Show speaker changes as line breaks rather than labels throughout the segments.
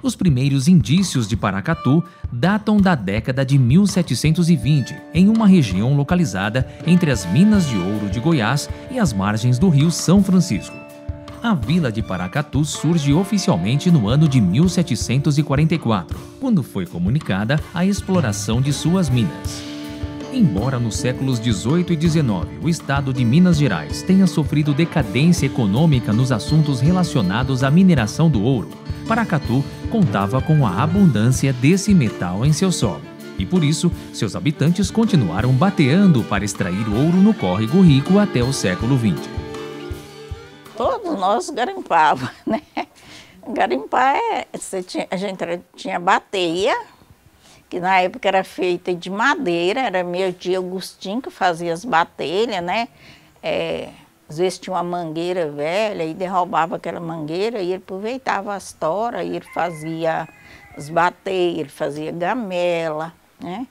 Os primeiros indícios de Paracatu datam da década de 1720, em uma região localizada entre as minas de ouro de Goiás e as margens do rio São Francisco. A vila de Paracatu surge oficialmente no ano de 1744, quando foi comunicada a exploração de suas minas. Embora nos séculos XVIII e XIX o estado de Minas Gerais tenha sofrido decadência econômica nos assuntos relacionados à mineração do ouro, Paracatu contava com a abundância desse metal em seu solo. E por isso, seus habitantes continuaram bateando para extrair ouro no córrego rico até o século XX.
Todos nós garimpávamos, né? Garimpar a gente tinha bateia, que na época era feita de madeira, era meu tio Agostinho que fazia as batelhas, né? Às vezes tinha uma mangueira velha e derrubava aquela mangueira e ele aproveitava as toras e ele fazia as bateias, ele fazia gamela, né?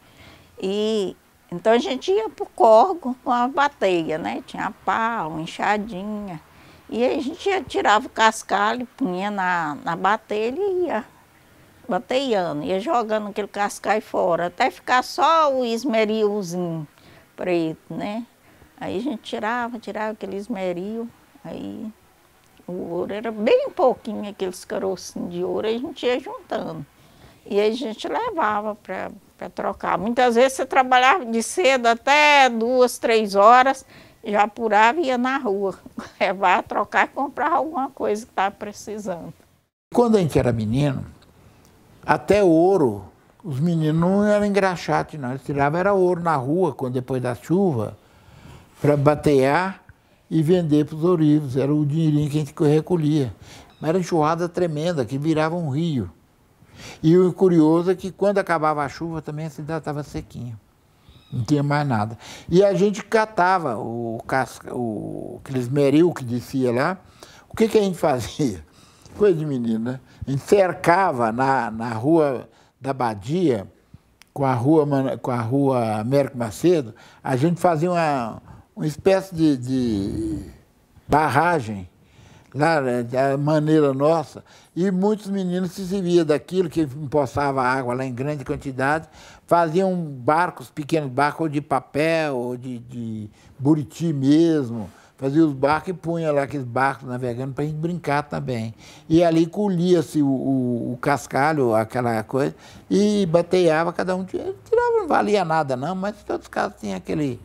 E então a gente ia para o córrego com a bateia, né? Tinha pau, enxadinha. E aí a gente tirava o cascalho, punha na batelha e ia bateiando, ia jogando aquele cascalho fora, até ficar só o esmerilzinho preto, né? Aí a gente tirava aquele esmeril, aí o ouro era bem pouquinho, aqueles carocinhos de ouro, aí a gente ia juntando. E aí a gente levava para trocar. Muitas vezes você trabalhava de cedo até 2, 3 horas, já apurava e ia na rua, levar, trocar e comprar alguma coisa que estava precisando.
Quando a gente era menino, até ouro, os meninos não eram engraxados, não. Eles tiravam era ouro na rua, depois da chuva, para batear e vender para os ourives. Era o dinheirinho que a gente recolhia. Mas era enxurrada tremenda, que virava um rio. E o curioso é que quando acabava a chuva, também a cidade estava sequinha. Não tinha mais nada. E a gente catava aqueles esmeril que descia lá. O que a gente fazia? Coisa de menino, né? A gente cercava na rua da Badia, com a rua Américo Macedo, a gente fazia uma espécie de barragem, lá da maneira nossa, e muitos meninos se serviam daquilo, que empoçava água lá em grande quantidade, faziam barcos, pequenos barcos, ou de papel, ou de buriti mesmo, fazia os barcos e punha lá aqueles barcos navegando para a gente brincar também. E ali colhia-se o cascalho, aquela coisa, e bateava, cada um tirava, não valia nada não, mas em todos os casos tinha aquele,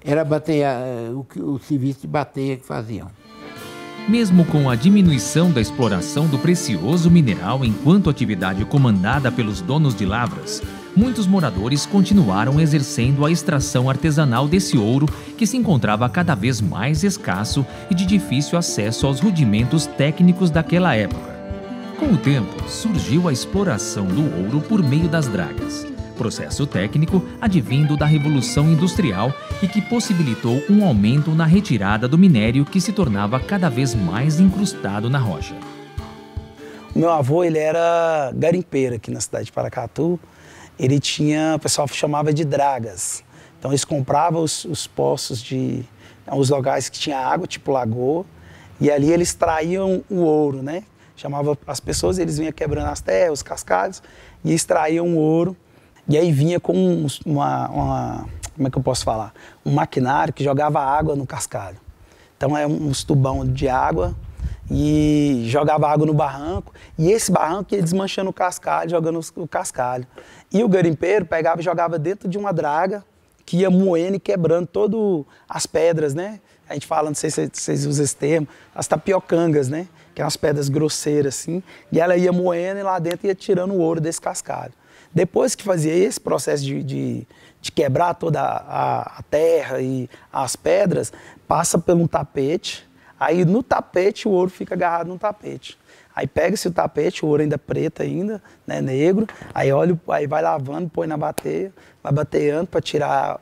era bateia, o serviço de bateia que faziam.
Mesmo com a diminuição da exploração do precioso mineral enquanto atividade comandada pelos donos de lavras, muitos moradores continuaram exercendo a extração artesanal desse ouro que se encontrava cada vez mais escasso e de difícil acesso aos rudimentos técnicos daquela época. Com o tempo, surgiu a exploração do ouro por meio das dragas, processo técnico advindo da Revolução Industrial e que possibilitou um aumento na retirada do minério que se tornava cada vez mais incrustado na rocha.
O meu avô, ele era garimpeiro aqui na cidade de Paracatu. Ele tinha, o pessoal chamava de dragas. Então eles compravam os poços os locais que tinha água, tipo lagoa, e ali eles extraíam o ouro, né? Chamava as pessoas, eles vinham quebrando as terras, os cascalhos, e extraíam o ouro. E aí vinha com como é que eu posso falar? Um maquinário que jogava água no cascalho. Então é uns tubão de água e jogava água no barranco. E esse barranco ia desmanchando o cascalho, jogando o cascalho. E o garimpeiro pegava e jogava dentro de uma draga que ia moendo e quebrando todas as pedras, né? A gente fala, não sei se vocês usam esse termo, as tapiocangas, né? Que são umas pedras grosseiras assim. E ela ia moendo e lá dentro ia tirando o ouro desse cascalho. Depois que fazia esse processo de quebrar toda a terra e as pedras, passa por um tapete, aí no tapete o ouro fica agarrado no tapete. Aí pega-se o tapete, o ouro ainda preto ainda, né, negro, aí aí vai lavando, põe na bateia, vai bateando para tirar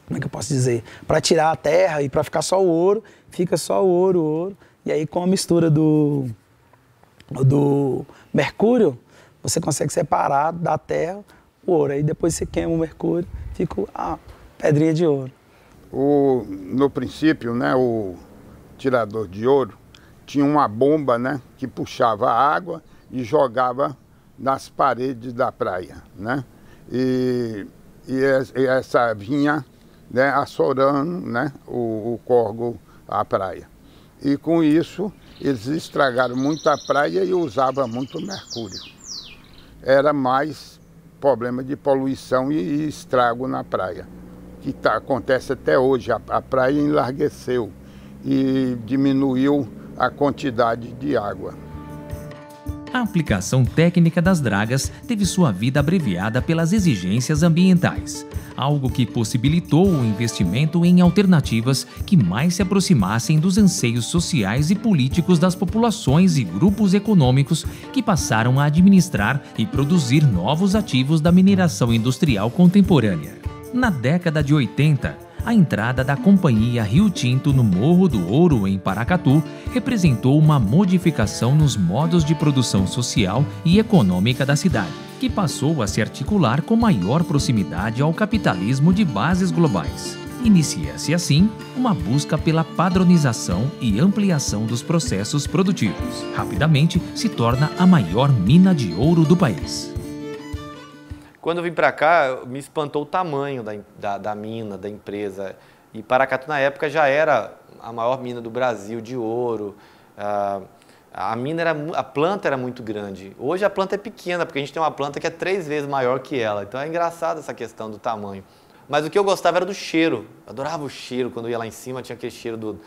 como é que eu posso dizer? Para tirar a terra e para ficar só o ouro, fica só o ouro, e aí com a mistura do mercúrio, você consegue separar da terra o ouro. Aí depois você queima o mercúrio, fica a pedrinha de ouro.
No princípio, né, o tirador de ouro tinha uma bomba, né, que puxava a água e jogava nas paredes da praia, né? E essa vinha, né, assorando, né, o córrego à praia. E com isso eles estragaram muito a praia e usavam muito mercúrio. Era mais problema de poluição e estrago na praia, que acontece até hoje. A praia enlargueceu e diminuiu a quantidade de água.
A aplicação técnica das dragas teve sua vida abreviada pelas exigências ambientais, algo que possibilitou o investimento em alternativas que mais se aproximassem dos anseios sociais e políticos das populações e grupos econômicos que passaram a administrar e produzir novos ativos da mineração industrial contemporânea. Na década de 80, a entrada da Companhia Rio Tinto no Morro do Ouro, em Paracatu, representou uma modificação nos modos de produção social e econômica da cidade, que passou a se articular com maior proximidade ao capitalismo de bases globais. Inicia-se, assim, uma busca pela padronização e ampliação dos processos produtivos. Rapidamente, se torna a maior mina de ouro do país.
Quando eu vim para cá, me espantou o tamanho da mina, da empresa. E Paracatu, na época, já era a maior mina do Brasil de ouro. A planta era muito grande. Hoje a planta é pequena, porque a gente tem uma planta que é 3 vezes maior que ela. Então é engraçado essa questão do tamanho. Mas o que eu gostava era do cheiro. Eu adorava o cheiro. Quando eu ia lá em cima, tinha aquele cheiro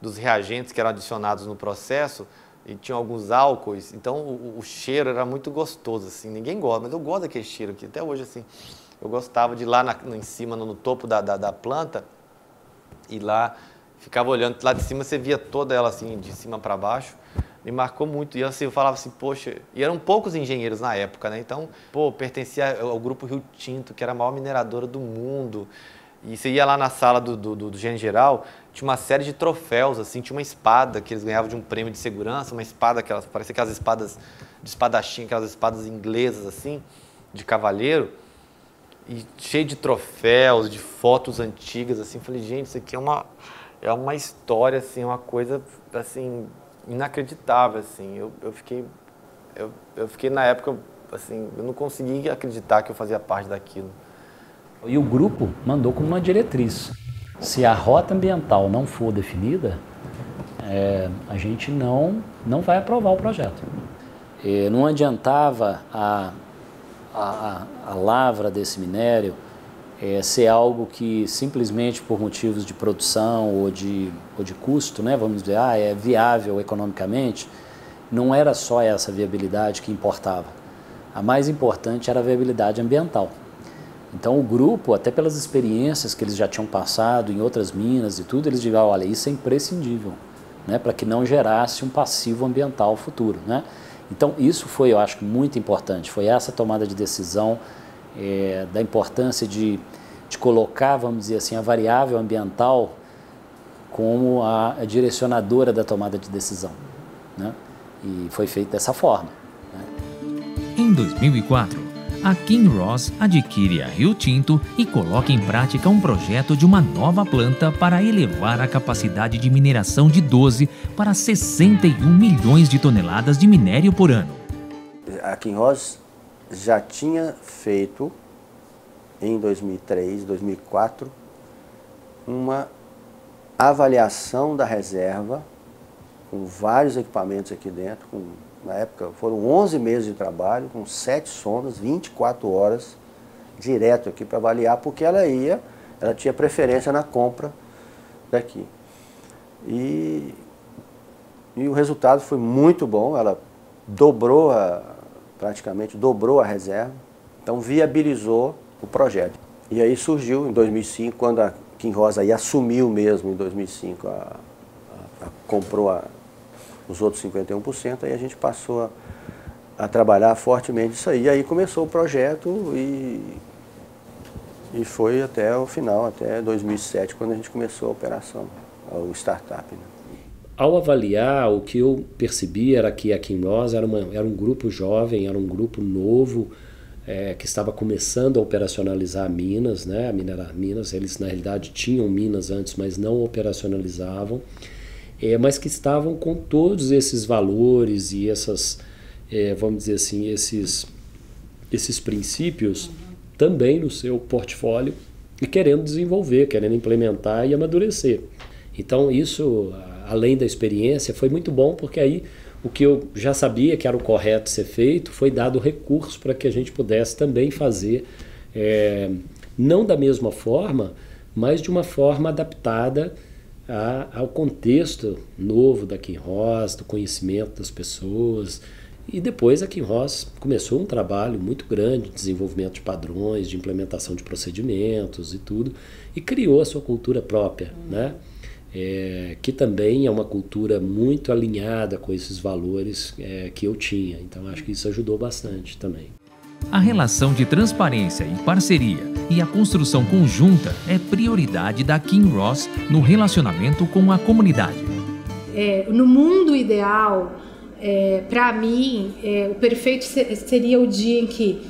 dos reagentes que eram adicionados no processo. E tinha alguns álcoois, então o cheiro era muito gostoso, assim, ninguém gosta, mas eu gosto daquele cheiro aqui, até hoje, assim, eu gostava de ir lá em cima, no topo da planta, e lá, ficava olhando, lá de cima você via toda ela, assim, de cima para baixo, me marcou muito, e assim, eu falava assim, poxa, e eram poucos engenheiros na época, né, então, pô, pertencia ao grupo Rio Tinto, que era a maior mineradora do mundo. E você ia lá na sala do gerente geral, tinha uma série de troféus, assim, tinha uma espada que eles ganhavam de um prêmio de segurança, uma espada, parecia aquelas espadas de espadachim, aquelas espadas inglesas, assim, de cavalheiro, e cheio de troféus, de fotos antigas, assim. Falei, gente, isso aqui é uma história, assim, uma coisa, assim, inacreditável, assim. Eu fiquei na época, assim, eu não consegui acreditar que eu fazia parte daquilo.
E o grupo mandou como uma diretriz: se a rota ambiental não for definida, a gente não vai aprovar o projeto. Não adiantava a lavra desse minério ser algo que simplesmente por motivos de produção ou de custo, né, vamos dizer, é viável economicamente. Não era só essa viabilidade que importava. A mais importante era a viabilidade ambiental. Então o grupo, até pelas experiências que eles já tinham passado em outras minas e tudo, eles diziam, olha, isso é imprescindível, né, para que não gerasse um passivo ambiental futuro, né? Então isso foi, eu acho, muito importante, foi essa tomada de decisão da importância de colocar, vamos dizer assim, a variável ambiental como a direcionadora da tomada de decisão, né? E foi feito dessa forma, né?
Em 2004, a Kinross adquire a Rio Tinto e coloca em prática um projeto de uma nova planta para elevar a capacidade de mineração de 12 para 61 milhões de toneladas de minério por ano.
A Kinross já tinha feito, em 2003, 2004, uma avaliação da reserva, com vários equipamentos aqui dentro, na época foram 11 meses de trabalho, com 7 sondas, 24 horas, direto aqui para avaliar, porque ela tinha preferência na compra daqui. E o resultado foi muito bom, ela praticamente dobrou a reserva, então viabilizou o projeto. E aí surgiu, em 2005, quando a Kinross aí assumiu mesmo, em 2005, comprou os outros 51%, aí a gente passou a trabalhar fortemente isso aí. E aí começou o projeto e foi até o final, até 2007, quando a gente começou a operação, o startup, né?
Ao avaliar, o que eu percebi era que a Kinross era um grupo jovem, era um grupo novo, que estava começando a operacionalizar minas, né? A minerar minas. Eles, na realidade, tinham minas antes, mas não operacionalizavam. Mas que estavam com todos esses valores e vamos dizer assim, esses princípios também no seu portfólio e querendo desenvolver, querendo implementar e amadurecer. Então isso, além da experiência, foi muito bom, porque aí o que eu já sabia que era o correto ser feito foi dado recurso para que a gente pudesse também fazer, não da mesma forma, mas de uma forma adaptada ao contexto novo da Kinross, do conhecimento das pessoas. E depois a Kinross começou um trabalho muito grande de desenvolvimento de padrões, de implementação de procedimentos e tudo, e criou a sua cultura própria, né? Que também é uma cultura muito alinhada com esses valores que eu tinha. Então acho que isso ajudou bastante também.
A relação de transparência e parceria e a construção conjunta é prioridade da Kinross no relacionamento com a comunidade.
No mundo ideal, para mim, o perfeito seria o dia em que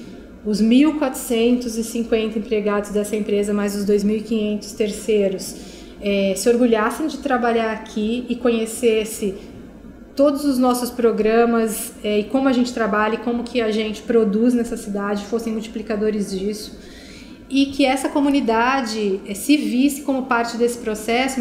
os 1.450 empregados dessa empresa, mais os 2.500 terceiros, se orgulhassem de trabalhar aqui e conhecesse todos os nossos programas e como a gente trabalha e como que a gente produz nessa cidade, fossem multiplicadores disso, e que essa comunidade se visse como parte desse processo,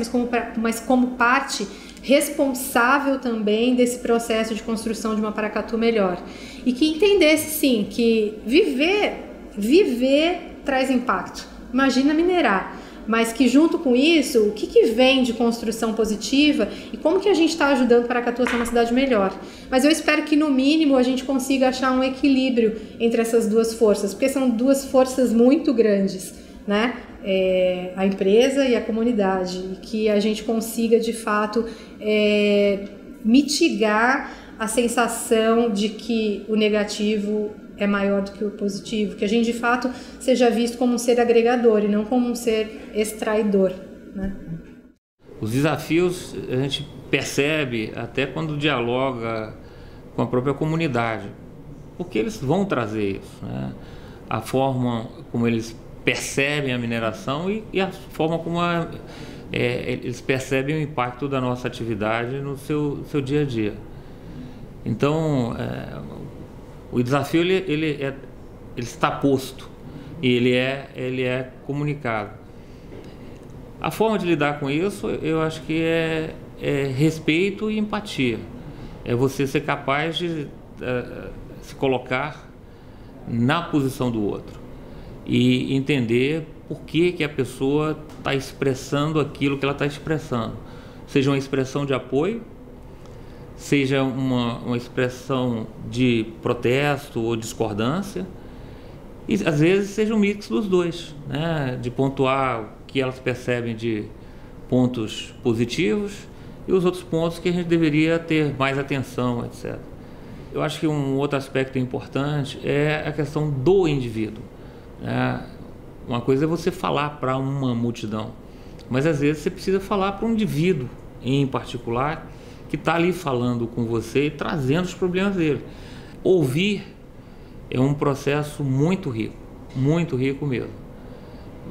mas como parte responsável também desse processo de construção de uma Paracatu melhor. E que entendesse, sim, que viver traz impacto. Imagina minerar. Mas que junto com isso, o que vem de construção positiva e como que a gente está ajudando Paracatu a ser uma cidade melhor. Mas eu espero que no mínimo a gente consiga achar um equilíbrio entre essas duas forças, porque são duas forças muito grandes, né? A empresa e a comunidade, e que a gente consiga de fato mitigar a sensação de que o negativo é maior do que o positivo, que a gente de fato seja visto como um ser agregador e não como um ser extraidor, né?
Os desafios a gente percebe até quando dialoga com a própria comunidade, porque eles vão trazer isso, né? A forma como eles percebem a mineração e a forma como eles percebem o impacto da nossa atividade no seu dia a dia. Então, o desafio ele está posto e ele é comunicado. A forma de lidar com isso, eu acho que é respeito e empatia. É você ser capaz de se colocar na posição do outro e entender por que a pessoa está expressando aquilo que ela está expressando. Seja uma expressão de apoio, seja uma expressão de protesto ou discordância, e às vezes seja um mix dos dois, né? De pontuar o que elas percebem de pontos positivos e os outros pontos que a gente deveria ter mais atenção, etc. Eu acho que um outro aspecto importante é a questão do indivíduo, né? Uma coisa é você falar para uma multidão, mas às vezes você precisa falar para um indivíduo em particular que está ali falando com você e trazendo os problemas dele. Ouvir é um processo muito rico mesmo,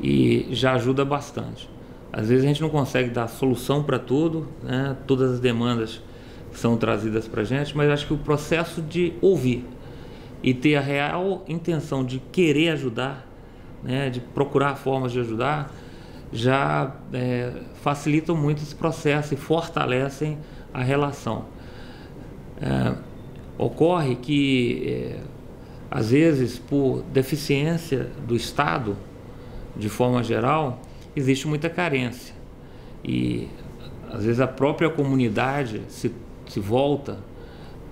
e já ajuda bastante. Às vezes a gente não consegue dar solução para tudo, né? Todas as demandas são trazidas para a gente, mas acho que o processo de ouvir e ter a real intenção de querer ajudar, né? De procurar formas de ajudar, já facilitam muito esse processo e fortalecem a relação. Ocorre que, às vezes, por deficiência do Estado, de forma geral, existe muita carência. E, às vezes, a própria comunidade se volta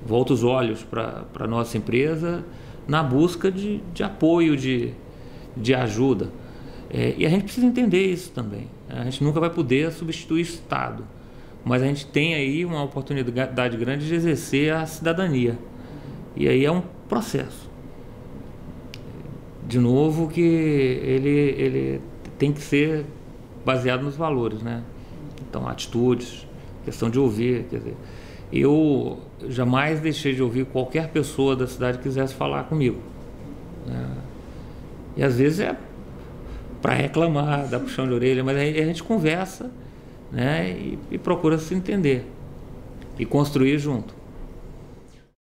os olhos para a nossa empresa na busca de apoio, de ajuda. E a gente precisa entender isso também. A gente nunca vai poder substituir o Estado, mas a gente tem aí uma oportunidade grande de exercer a cidadania. E aí é um processo. De novo, que ele tem que ser baseado nos valores, né? Então, atitudes, questão de ouvir, quer dizer, eu jamais deixei de ouvir qualquer pessoa da cidade que quisesse falar comigo, né? E às vezes é para reclamar, dar puxão de orelha, mas aí a gente conversa, né? E procura se entender e construir junto.